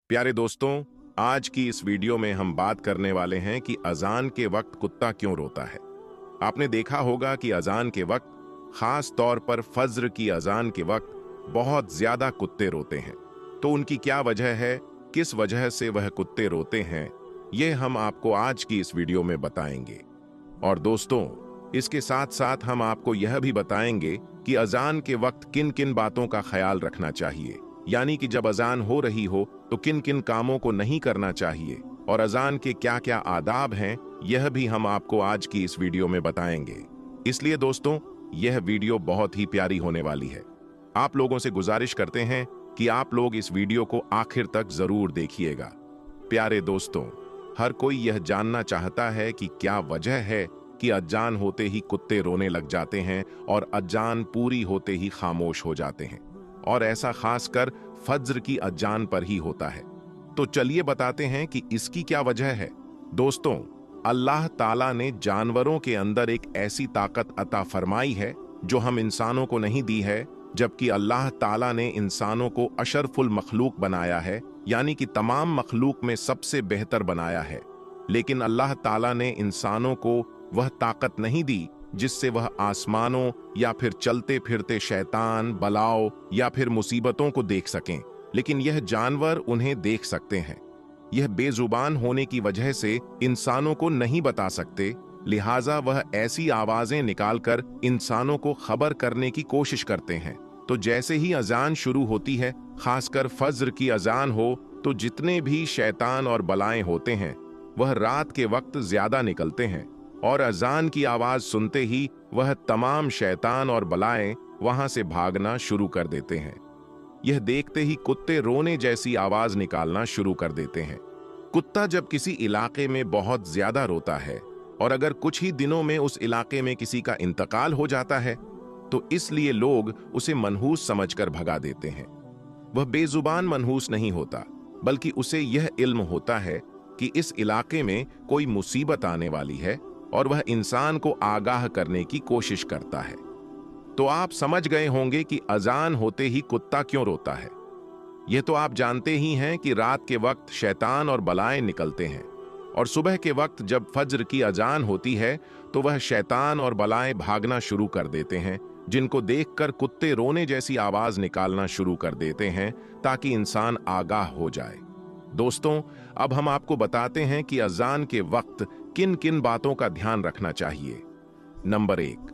प्यारे दोस्तों, आज की इस वीडियो में हम बात करने वाले हैं कि अजान के वक्त कुत्ता क्यों रोता है। आपने देखा होगा कि अजान के वक्त, खास तौर पर फज्र की अजान के वक्त बहुत ज्यादा कुत्ते रोते हैं। तो उनकी क्या वजह है, किस वजह से वह कुत्ते रोते हैं, यह हम आपको आज की इस वीडियो में बताएंगे। और दोस्तों, इसके साथ साथ हम आपको यह भी बताएंगे कि अजान के वक्त किन किन बातों का ख्याल रखना चाहिए, यानी कि जब अजान हो रही हो तो किन किन कामों को नहीं करना चाहिए और अजान के क्या क्या आदाब हैं, यह भी हम आपको आज की इस वीडियो में बताएंगे। इसलिए दोस्तों, यह वीडियो बहुत ही प्यारी होने वाली है। आप लोगों से गुजारिश करते हैं कि आप लोग इस वीडियो को आखिर तक जरूर देखिएगा। प्यारे दोस्तों, हर कोई यह जानना चाहता है कि क्या वजह है कि अजान होते ही कुत्ते रोने लग जाते हैं और अजान पूरी होते ही खामोश हो जाते हैं, और ऐसा खासकर फज्र की अजान पर ही होता है। तो चलिए बताते हैं कि इसकी क्या वजह है। दोस्तों, अल्लाह ताला ने जानवरों के अंदर एक ऐसी ताकत अता फरमाई है जो हम इंसानों को नहीं दी है, जबकि अल्लाह ताला ने इंसानों को अशरफुल मखलूक बनाया है, यानी कि तमाम मखलूक में सबसे बेहतर बनाया है। लेकिन अल्लाह ताला ने इंसानों को वह ताकत नहीं दी जिससे वह आसमानों या फिर चलते फिरते शैतान, बलाओ या फिर मुसीबतों को देख सकें, लेकिन यह जानवर उन्हें देख सकते हैं। यह बेजुबान होने की वजह से इंसानों को नहीं बता सकते, लिहाजा वह ऐसी आवाजें निकालकर इंसानों को खबर करने की कोशिश करते हैं। तो जैसे ही अजान शुरू होती है, खासकर फज्र की अजान हो, तो जितने भी शैतान और बलाएं होते हैं वह रात के वक्त ज्यादा निकलते हैं, और अजान की आवाज सुनते ही वह तमाम शैतान और बलाएं वहां से भागना शुरू कर देते हैं। यह देखते ही कुत्ते रोने जैसी आवाज निकालना शुरू कर देते हैं। कुत्ता जब किसी इलाके में बहुत ज्यादा रोता है और अगर कुछ ही दिनों में उस इलाके में किसी का इंतकाल हो जाता है, तो इसलिए लोग उसे मनहूस समझकर भगा देते हैं। वह बेजुबान मनहूस नहीं होता, बल्कि उसे यह इल्म होता है कि इस इलाके में कोई मुसीबत आने वाली है और वह इंसान को आगाह करने की कोशिश करता है। तो आप समझ गए होंगे कि अजान होते ही कुत्ता क्यों रोता है। यह तो आप जानते ही हैं कि रात के वक्त शैतान और बलाएं निकलते हैं, और सुबह के वक्त जब फज्र की अजान होती है तो वह शैतान और बलाएं भागना शुरू कर देते हैं, जिनको देखकर कुत्ते रोने जैसी आवाज निकालना शुरू कर देते हैं ताकि इंसान आगाह हो जाए। दोस्तों, अब हम आपको बताते हैं कि अजान के वक्त किन किन बातों का ध्यान रखना चाहिए। नंबर 1,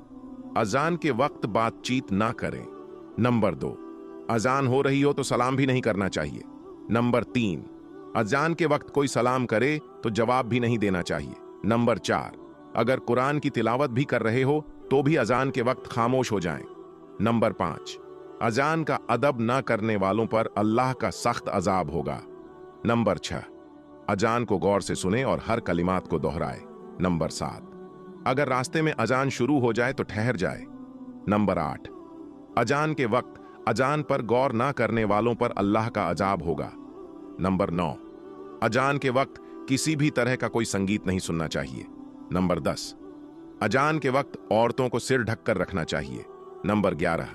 अजान के वक्त बातचीत ना करें। नंबर 2, अजान हो रही हो तो सलाम भी नहीं करना चाहिए। नंबर 3, अजान के वक्त कोई सलाम करे तो जवाब भी नहीं देना चाहिए। नंबर 4, अगर कुरान की तिलावत भी कर रहे हो तो भी अजान के वक्त खामोश हो जाएं। नंबर 5, अजान का अदब ना करने वालों पर अल्लाह का सख्त अजाब होगा। नंबर 6, अजान को गौर से सुने और हर कलिमात को दोहराए। नंबर 7, अगर रास्ते में अजान शुरू हो जाए तो ठहर जाए। नंबर 8, अजान के वक्त अजान पर गौर ना करने वालों पर अल्लाह का अजाब होगा। नंबर 9, अजान के वक्त किसी भी तरह का कोई संगीत नहीं सुनना चाहिए। नंबर 10, अजान के वक्त औरतों को सिर ढककर रखना चाहिए। नंबर 11,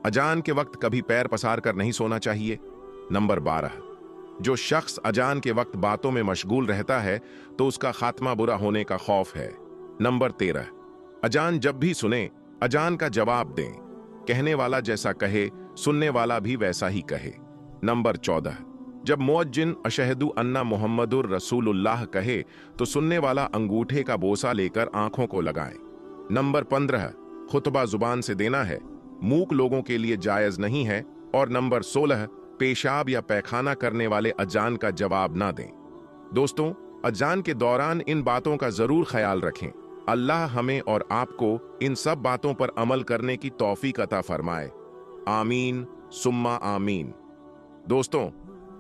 अजान के वक्त कभी पैर पसार कर नहीं सोना चाहिए। नंबर 12, जो शख्स अजान के वक्त बातों में मशगूल रहता है तो उसका खात्मा बुरा होने का खौफ है। नंबर 13, अजान जब भी सुने अजान का जवाब दें। कहने वाला जैसा कहे, सुनने वाला भी वैसा ही कहे। नंबर 14, जब मुअज्जिन अशहदु अन्ना मुहम्मदुर रसूलुल्लाह कहे तो सुनने वाला अंगूठे का बोसा लेकर आंखों को लगाए। नंबर 15, खुतबा जुबान से देना है, मूक लोगों के लिए जायज नहीं है। और नंबर 16, पेशाब या पैखाना करने वाले अजान का जवाब ना दें। दोस्तों, अजान के दौरान इन बातों का जरूर ख्याल रखें। अल्लाह हमें और आपको इन सब बातों पर अमल करने की तौफीक अता फरमाए। आमीन सुम्मा आमीन। दोस्तों,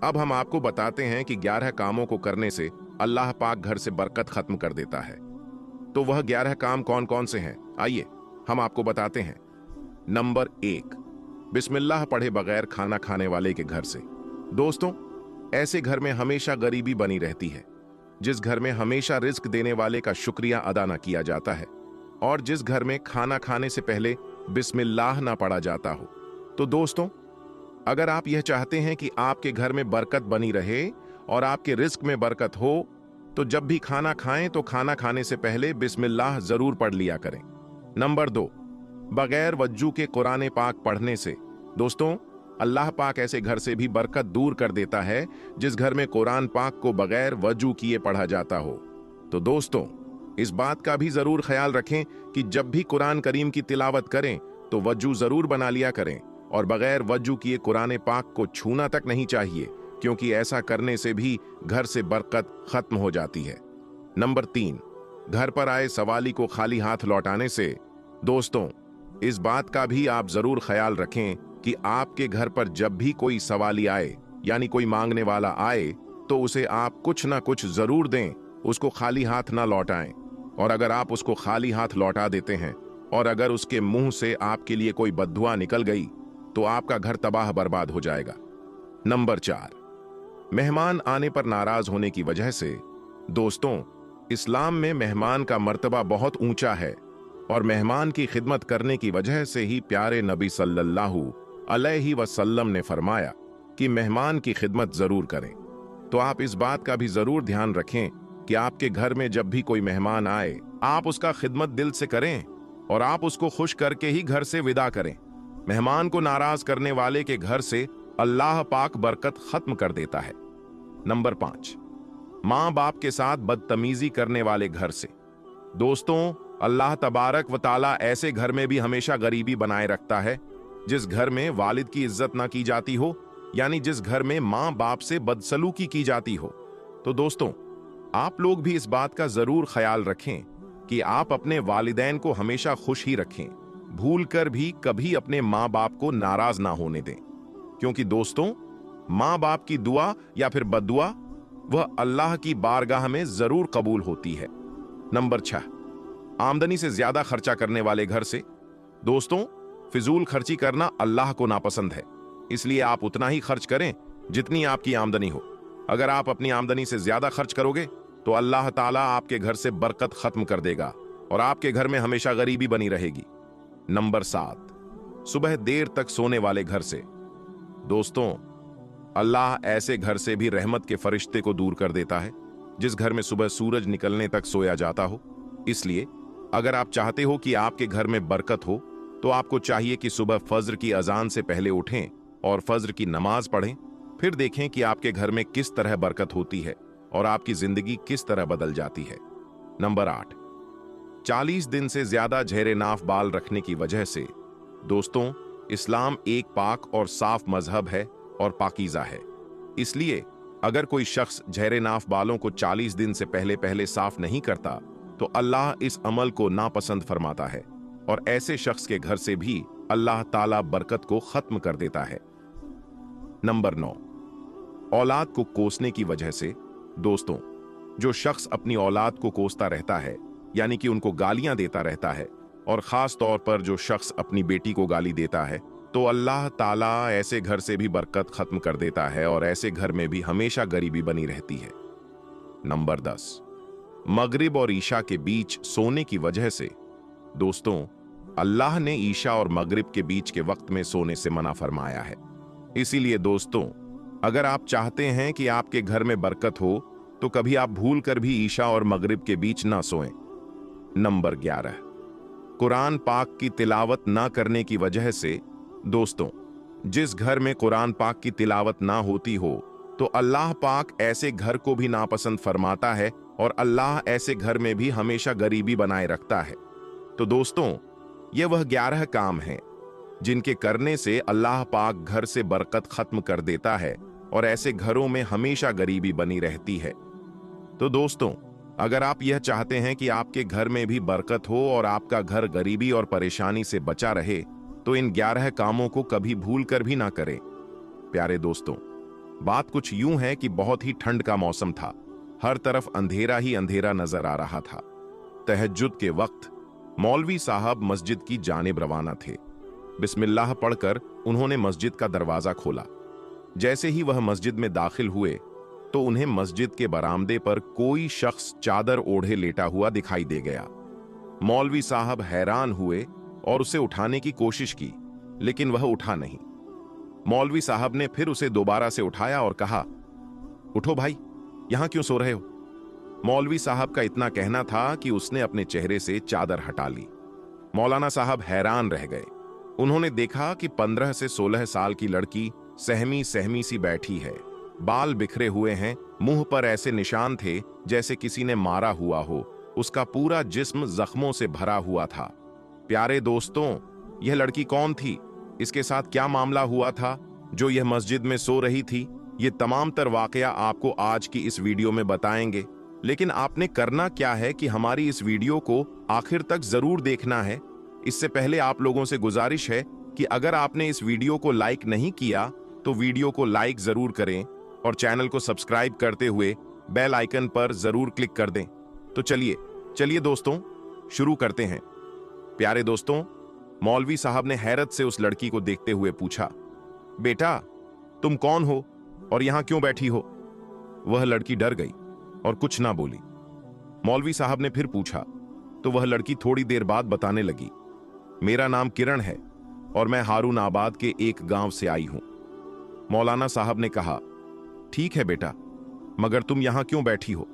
अब हम आपको बताते हैं कि 11 कामों को करने से अल्लाह पाक घर से बरकत खत्म कर देता है। तो वह 11 काम कौन कौन से हैं, आइए हम आपको बताते हैं। नंबर 1, बिस्मिल्लाह पढ़े बगैर खाना खाने वाले के घर से। दोस्तों, ऐसे घर में हमेशा गरीबी बनी रहती है। जिस घर में हमेशा रिस्क देने वाले का शुक्रिया अदा न किया जाता है, और जिस घर में खाना खाने से पहले बिस्मिल्लाह ना पढ़ा जाता हो। तो दोस्तों, अगर आप यह चाहते हैं कि आपके घर में बरकत बनी रहे और आपके रिस्क में बरकत हो, तो जब भी खाना खाएं तो खाना खाने से पहले बिस्मिल्लाह जरूर पढ़ लिया करें। नंबर 2, बगैर वज्जू के कुरान पाक पढ़ने से। दोस्तों, अल्लाह पाक ऐसे घर से भी बरकत दूर कर देता है जिस घर में कुरान पाक को बगैर वजू किए पढ़ा जाता हो। तो दोस्तों, इस बात का भी जरूर ख्याल रखें कि जब भी कुरान करीम की तिलावत करें तो वजू जरूर बना लिया करें और बगैर वजू किए कुरान पाक को छूना तक नहीं चाहिए, क्योंकि ऐसा करने से भी घर से बरकत खत्म हो जाती है। नंबर 3, घर पर आए सवाली को खाली हाथ लौटाने से। दोस्तों, इस बात का भी आप जरूर ख्याल रखें कि आपके घर पर जब भी कोई सवाली आए, यानी कोई मांगने वाला आए, तो उसे आप कुछ ना कुछ जरूर दें, उसको खाली हाथ ना लौटाएं। और अगर आप उसको खाली हाथ लौटा देते हैं और अगर उसके मुंह से आपके लिए कोई बद्दुआ निकल गई, तो आपका घर तबाह बर्बाद हो जाएगा। नंबर 4, मेहमान आने पर नाराज होने की वजह से। दोस्तों, इस्लाम में मेहमान का मर्तबा बहुत ऊंचा है और मेहमान की खिदमत करने की वजह से ही प्यारे नबी सल्लल्लाहु अलैहि वसल्लम ने फरमाया कि मेहमान की खिदमत जरूर करें। तो आप इस बात का भी जरूर ध्यान रखें कि आपके घर में जब भी कोई मेहमान आए, आप उसका खिदमत दिल से करें और आप उसको खुश करके ही घर से विदा करें। मेहमान को नाराज करने वाले के घर से अल्लाह पाक बरकत खत्म कर देता है। नंबर 5, मां बाप के साथ बदतमीजी करने वाले घर से। दोस्तों, अल्लाह तबारक व ताला ऐसे घर में भी हमेशा गरीबी बनाए रखता है जिस घर में वालिद की इज्जत ना की जाती हो, यानी जिस घर में मां बाप से बदसलूकी की जाती हो। तो दोस्तों, आप लोग भी इस बात का जरूर ख्याल रखें कि आप अपने वालिदैन को हमेशा खुश ही रखें, भूलकर भी कभी अपने मां बाप को नाराज ना होने दें, क्योंकि दोस्तों, मां बाप की दुआ या फिर बद्दुआ वह अल्लाह की बारगाह में जरूर कबूल होती है। नंबर 6, आमदनी से ज्यादा खर्चा करने वाले घर से। दोस्तों, फिजूल खर्ची करना अल्लाह को नापसंद है, इसलिए आप उतना ही खर्च करें जितनी आपकी आमदनी हो। अगर आप अपनी आमदनी से ज्यादा खर्च करोगे तो अल्लाह ताला आपके घर से बरकत खत्म कर देगा और आपके घर में हमेशा गरीबी बनी रहेगी। नंबर 7, सुबह देर तक सोने वाले घर से। दोस्तों, अल्लाह ऐसे घर से भी रहमत के फरिश्ते को दूर कर देता है जिस घर में सुबह सूरज निकलने तक सोया जाता हो। इसलिए अगर आप चाहते हो कि आपके घर में बरकत हो, तो आपको चाहिए कि सुबह फज्र की अजान से पहले उठें और फज्र की नमाज पढ़ें। फिर देखें कि आपके घर में किस तरह बरकत होती है और आपकी जिंदगी किस तरह बदल जाती है। नंबर 8, 40 दिन से ज्यादा झेरे नाफ बाल रखने की वजह से। दोस्तों, इस्लाम एक पाक और साफ मजहब है और पाकीज़ा है, इसलिए अगर कोई शख्स झेरे नाफ बालों को 40 दिन से पहले पहले साफ नहीं करता तो अल्लाह इस अमल को नापसंद फरमाता है और ऐसे शख्स के घर से भी अल्लाह ताला बरकत को खत्म कर देता है। नंबर 9, औलाद को कोसने की वजह से। दोस्तों, जो शख्स अपनी औलाद को कोसता रहता है, यानी कि उनको गालियां देता रहता है, और खास तौर पर जो शख्स अपनी बेटी को गाली देता है, तो अल्लाह ताला ऐसे घर से भी बरकत खत्म कर देता है और ऐसे घर में भी हमेशा गरीबी बनी रहती है। नंबर 10, मगरिब और ईशा के बीच सोने की वजह से। दोस्तों, अल्लाह ने ईशा और मगरिब के बीच के वक्त में सोने से मना फरमाया है। इसीलिए दोस्तों, अगर आप चाहते हैं कि आपके घर में बरकत हो, तो कभी आप भूल कर भी ईशा और मगरिब के बीच ना सोएं। नंबर 11, कुरान पाक की तिलावत ना करने की वजह से। दोस्तों, जिस घर में कुरान पाक की तिलावत ना होती हो, तो अल्लाह पाक ऐसे घर को भी नापसंद फरमाता है और अल्लाह ऐसे घर में भी हमेशा गरीबी बनाए रखता है। तो दोस्तों, ये वह 11 काम हैं जिनके करने से अल्लाह पाक घर से बरकत खत्म कर देता है और ऐसे घरों में हमेशा गरीबी बनी रहती है। तो दोस्तों, अगर आप यह चाहते हैं कि आपके घर में भी बरकत हो और आपका घर गरीबी और परेशानी से बचा रहे, तो इन 11 कामों को कभी भूल कर भी ना करें। प्यारे दोस्तों, बात कुछ यूं है कि बहुत ही ठंड का मौसम था, हर तरफ अंधेरा ही अंधेरा नजर आ रहा था। तहज्जुद के वक्त मौलवी साहब मस्जिद की जानिब रवाना थे। बिस्मिल्लाह पढ़कर उन्होंने मस्जिद का दरवाजा खोला। जैसे ही वह मस्जिद में दाखिल हुए तो उन्हें मस्जिद के बरामदे पर कोई शख्स चादर ओढ़े लेटा हुआ दिखाई दे गया। मौलवी साहब हैरान हुए और उसे उठाने की कोशिश की, लेकिन वह उठा नहीं। मौलवी साहब ने फिर उसे दोबारा से उठाया और कहा, उठो भाई, यहां क्यों सो रहे हो? मौलवी साहब का इतना कहना था कि उसने अपने चेहरे से चादर हटा ली। मौलाना साहब हैरान रह गए। उन्होंने देखा कि 15 से 16 साल की लड़की सहमी सहमी सी बैठी है। बाल बिखरे हुए हैं, मुंह पर ऐसे निशान थे जैसे किसी ने मारा हुआ हो। उसका पूरा जिस्म जख्मों से भरा हुआ था। प्यारे दोस्तों, यह लड़की कौन थी? इसके साथ क्या मामला हुआ था जो यह मस्जिद में सो रही थी? ये तमाम तर वाकया आपको आज की इस वीडियो में बताएंगे। लेकिन आपने करना क्या है कि हमारी इस वीडियो को आखिर तक जरूर देखना है। इससे पहले आप लोगों से गुजारिश है कि अगर आपने इस वीडियो को लाइक नहीं किया तो वीडियो को लाइक जरूर करें और चैनल को सब्सक्राइब करते हुए बेल आइकन पर जरूर क्लिक कर दें। तो चलिए दोस्तों, शुरू करते हैं। प्यारे दोस्तों, मौलवी साहब ने हैरत से उस लड़की को देखते हुए पूछा, बेटा, तुम कौन हो और यहां क्यों बैठी हो? वह लड़की डर गई और कुछ ना बोली। मौलवी साहब ने फिर पूछा तो वह लड़की थोड़ी देर बाद बताने लगी, मेरा नाम किरण है और मैं हारून आबाद के एक गांव से आई हूं। मौलाना साहब ने कहा, ठीक है बेटा, मगर तुम यहां क्यों बैठी हो?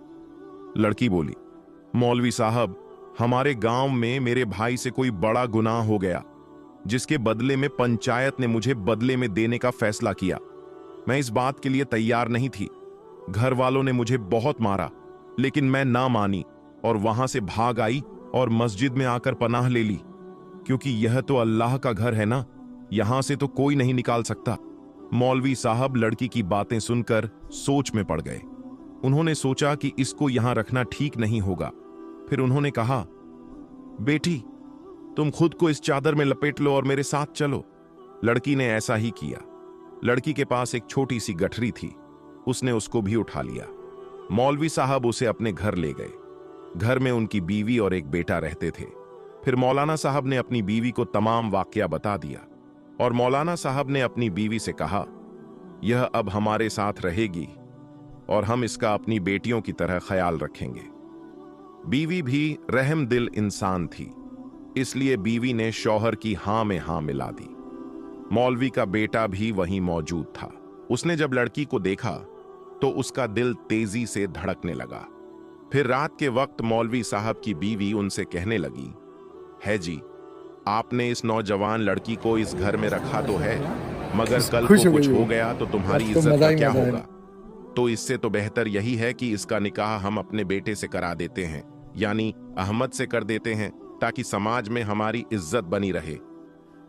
लड़की बोली, मौलवी साहब, हमारे गांव में मेरे भाई से कोई बड़ा गुनाह हो गया, जिसके बदले में पंचायत ने मुझे बदले में देने का फैसला किया। मैं इस बात के लिए तैयार नहीं थी। घर वालों ने मुझे बहुत मारा, लेकिन मैं ना मानी और वहां से भाग आई और मस्जिद में आकर पनाह ले ली, क्योंकि यह तो अल्लाह का घर है ना, यहां से तो कोई नहीं निकाल सकता। मौलवी साहब लड़की की बातें सुनकर सोच में पड़ गए। उन्होंने सोचा कि इसको यहां रखना ठीक नहीं होगा। फिर उन्होंने कहा, बेटी, तुम खुद को इस चादर में लपेट लो और मेरे साथ चलो। लड़की ने ऐसा ही किया। लड़की के पास एक छोटी सी गठरी थी, उसने उसको भी उठा लिया। मौलवी साहब उसे अपने घर ले गए। घर में उनकी बीवी और एक बेटा रहते थे। फिर मौलाना साहब ने अपनी बीवी को तमाम वाकया बता दिया और मौलाना साहब ने अपनी बीवी से कहा, यह अब हमारे साथ रहेगी और हम इसका अपनी बेटियों की तरह ख्याल रखेंगे। बीवी भी रहम दिल इंसान थी, इसलिए बीवी ने शौहर की हां में हां मिला दी। मौलवी का बेटा भी वहीं मौजूद था। उसने जब लड़की को देखा तो उसका दिल तेजी से धड़कने लगा। फिर रात के वक्त मौलवी साहब की बीवी उनसे कहने लगी, है जी, आपने इस नौजवान लड़की को इस घर में रखा तो है, मगर कल को कुछ हो गया तो तुम्हारी इज्जत का क्या होगा? तो इससे तो बेहतर यही है कि इसका निकाह हम अपने बेटे से करा देते हैं, यानी अहमद से कर देते हैं, ताकि समाज में हमारी इज्जत बनी रहे।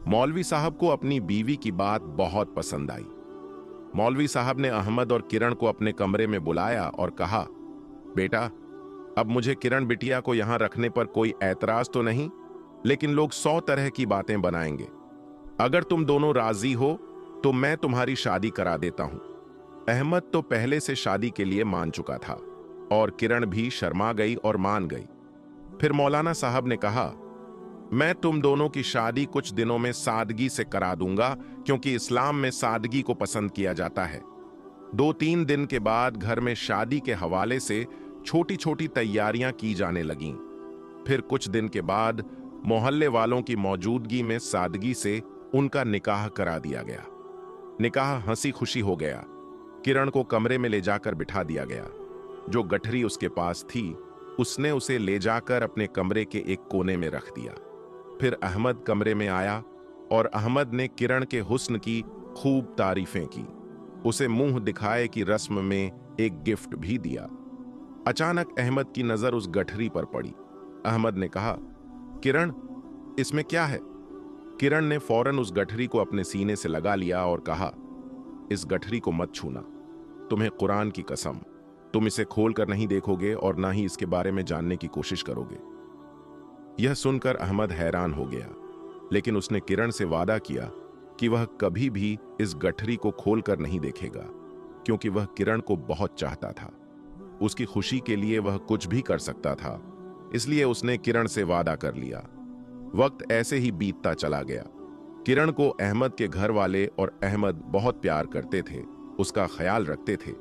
मौलवी साहब को अपनी बीवी की बात बहुत पसंद आई। मौलवी साहब ने अहमद और किरण को अपने कमरे में बुलाया और कहा, बेटा, अब मुझे किरण बिटिया को यहां रखने पर कोई ऐतराज तो नहीं, लेकिन लोग 100 तरह की बातें बनाएंगे। अगर तुम दोनों राजी हो तो मैं तुम्हारी शादी करा देता हूं। अहमद तो पहले से शादी के लिए मान चुका था और किरण भी शर्मा गई और मान गई। फिर मौलाना साहब ने कहा, मैं तुम दोनों की शादी कुछ दिनों में सादगी से करा दूंगा, क्योंकि इस्लाम में सादगी को पसंद किया जाता है। 2-3 दिन के बाद घर में शादी के हवाले से छोटी छोटी तैयारियां की जाने लगीं। फिर कुछ दिन के बाद मोहल्ले वालों की मौजूदगी में सादगी से उनका निकाह करा दिया गया। निकाह हंसी खुशी हो गया। किरण को कमरे में ले जाकर बिठा दिया गया। जो गठरी उसके पास थी, उसने उसे ले जाकर अपने कमरे के एक कोने में रख दिया। फिर अहमद कमरे में आया और अहमद ने किरण के हुस्न की खूब तारीफें की। उसे मुंह दिखाए की रस्म में एक गिफ्ट भी दिया। अचानक अहमद की नजर उस गठरी पर पड़ी। अहमद ने कहा, किरण, इसमें क्या है? किरण ने फौरन उस गठरी को अपने सीने से लगा लिया और कहा, इस गठरी को मत छूना, तुम्हें कुरान की कसम, तुम इसे खोलकर नहीं देखोगे और ना ही इसके बारे में जानने की कोशिश करोगे। यह सुनकर अहमद हैरान हो गया, लेकिन उसने किरण से वादा किया कि वह कभी भी इस गठरी को खोलकर नहीं देखेगा, क्योंकि वह किरण को बहुत चाहता था। उसकी खुशी के लिए वह कुछ भी कर सकता था, इसलिए उसने किरण से वादा कर लिया। वक्त ऐसे ही बीतता चला गया। किरण को अहमद के घर वाले और अहमद बहुत प्यार करते थे, उसका ख्याल रखते थे।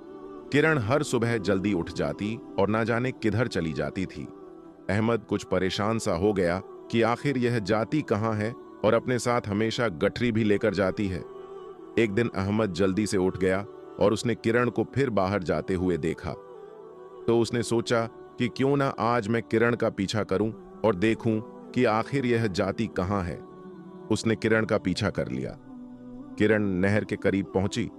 किरण हर सुबह जल्दी उठ जाती और ना जाने किधर चली जाती थी। अहमद कुछ परेशान सा हो गया कि आखिर यह जाती कहां है और अपने साथ हमेशा गठरी भी लेकर जाती है। एक दिन अहमद जल्दी से उठ गया और उसने किरण को फिर बाहर जाते हुए देखा। तो उसने सोचा कि क्यों ना आज मैं किरण का पीछा करूं और देखूं कि आखिर यह जाती कहां है। उसने किरण का पीछा कर लिया। किरण नहर के करीब पहुंची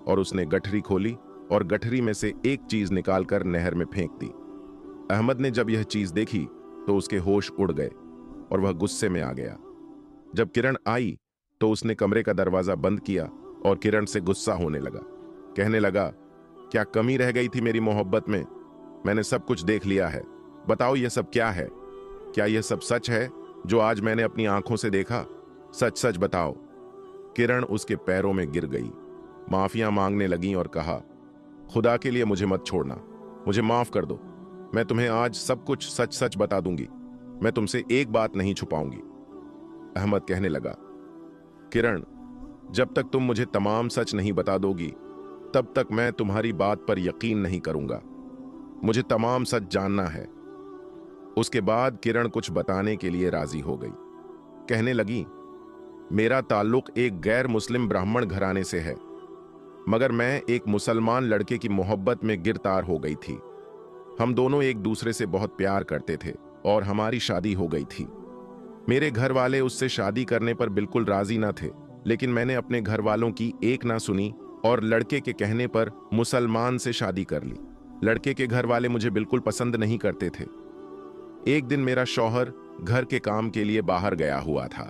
और उसने गठरी खोली और गठरी में से एक चीज निकालकर नहर में फेंक दी। अहमद ने जब यह चीज देखी तो उसके होश उड़ गए और वह गुस्से में आ गया। जब किरण आई तो उसने कमरे का दरवाजा बंद किया और किरण से गुस्सा होने लगा। कहने लगा, क्या कमी रह गई थी मेरी मोहब्बत में? मैंने सब कुछ देख लिया है। बताओ यह सब क्या है? क्या यह सब सच है जो आज मैंने अपनी आंखों से देखा? सच सच बताओ। किरण उसके पैरों में गिर गई, माफियां मांगने लगी और कहा, खुदा के लिए मुझे मत छोड़ना, मुझे माफ कर दो। मैं तुम्हें आज सब कुछ सच सच बता दूंगी। मैं तुमसे एक बात नहीं छुपाऊंगी। अहमद कहने लगा, किरण, जब तक तुम मुझे तमाम सच नहीं बता दोगी तब तक मैं तुम्हारी बात पर यकीन नहीं करूंगा। मुझे तमाम सच जानना है। उसके बाद किरण कुछ बताने के लिए राजी हो गई। कहने लगी, मेरा ताल्लुक एक गैर मुस्लिम ब्राह्मण घराने से है, मगर मैं एक मुसलमान लड़के की मोहब्बत में गिरफ्तार हो गई थी। हम दोनों एक दूसरे से बहुत प्यार करते थे और हमारी शादी हो गई थी। मेरे घर वाले उससे शादी करने पर बिल्कुल राजी ना थे, लेकिन मैंने अपने घर वालों की एक ना सुनी और लड़के के कहने पर मुसलमान से शादी कर ली। लड़के के घर वाले मुझे बिल्कुल पसंद नहीं करते थे। एक दिन मेरा शौहर घर के काम के लिए बाहर गया हुआ था।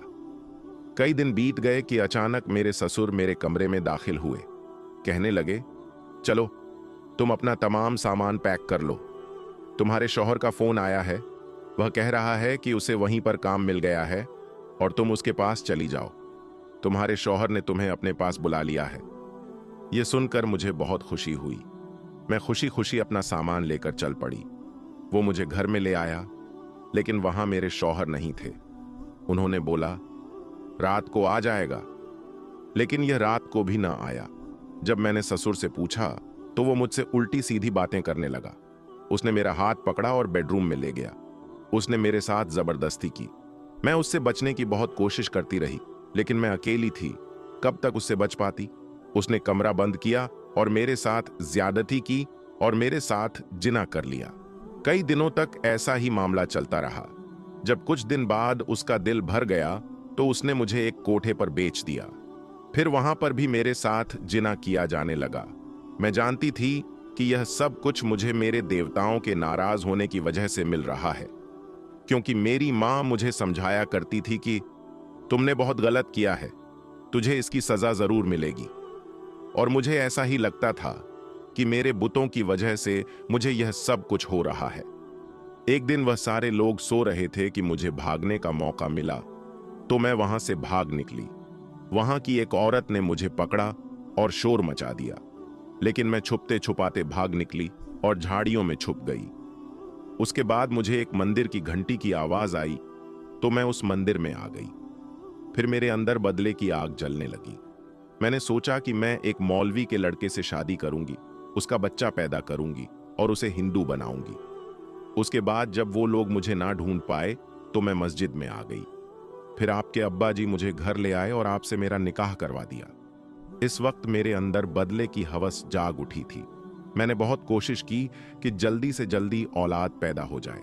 कई दिन बीत गए कि अचानक मेरे ससुर मेरे कमरे में दाखिल हुए। कहने लगे, चलो तुम अपना तमाम सामान पैक कर लो। तुम्हारे शौहर का फोन आया है। वह कह रहा है कि उसे वहीं पर काम मिल गया है और तुम उसके पास चली जाओ। तुम्हारे शौहर ने तुम्हें अपने पास बुला लिया है। यह सुनकर मुझे बहुत खुशी हुई। मैं खुशी खुशी अपना सामान लेकर चल पड़ी। वो मुझे घर में ले आया, लेकिन वहां मेरे शौहर नहीं थे। उन्होंने बोला, रात को आ जाएगा, लेकिन यह रात को भी ना आया। जब मैंने ससुर से पूछा तो वो मुझसे उल्टी सीधी बातें करने लगा। उसने मेरा हाथ पकड़ा और बेडरूम में ले गया। उसने मेरे साथ जबरदस्ती की। मैं उससे बचने की बहुत कोशिश करती रही, लेकिन मैं अकेली थी, कब तक उससे बच पाती। उसने कमरा बंद किया और मेरे साथ ज्यादती की और मेरे साथ जिना कर लिया। कई दिनों तक ऐसा ही मामला चलता रहा। जब कुछ दिन बाद उसका दिल भर गया तो उसने मुझे एक कोठे पर बेच दिया। फिर वहां पर भी मेरे साथ जिना किया जाने लगा। मैं जानती थी कि यह सब कुछ मुझे मेरे देवताओं के नाराज होने की वजह से मिल रहा है, क्योंकि मेरी मां मुझे समझाया करती थी कि तुमने बहुत गलत किया है, तुझे इसकी सजा जरूर मिलेगी। और मुझे ऐसा ही लगता था कि मेरे बुतों की वजह से मुझे यह सब कुछ हो रहा है। एक दिन वह सारे लोग सो रहे थे कि मुझे भागने का मौका मिला, तो मैं वहां से भाग निकली। वहां की एक औरत ने मुझे पकड़ा और शोर मचा दिया, लेकिन मैं छुपते छुपाते भाग निकली और झाड़ियों में छुप गई। उसके बाद मुझे एक मंदिर की घंटी की आवाज आई, तो मैं उस मंदिर में आ गई। फिर मेरे अंदर बदले की आग जलने लगी। मैंने सोचा कि मैं एक मौलवी के लड़के से शादी करूंगी, उसका बच्चा पैदा करूंगी और उसे हिंदू बनाऊंगी। उसके बाद जब वो लोग मुझे ना ढूंढ पाए तो मैं मस्जिद में आ गई। फिर आपके अब्बा जी मुझे घर ले आए और आपसे मेरा निकाह करवा दिया। इस वक्त मेरे अंदर बदले की हवस जाग उठी थी। मैंने बहुत कोशिश की कि जल्दी से जल्दी औलाद पैदा हो जाए।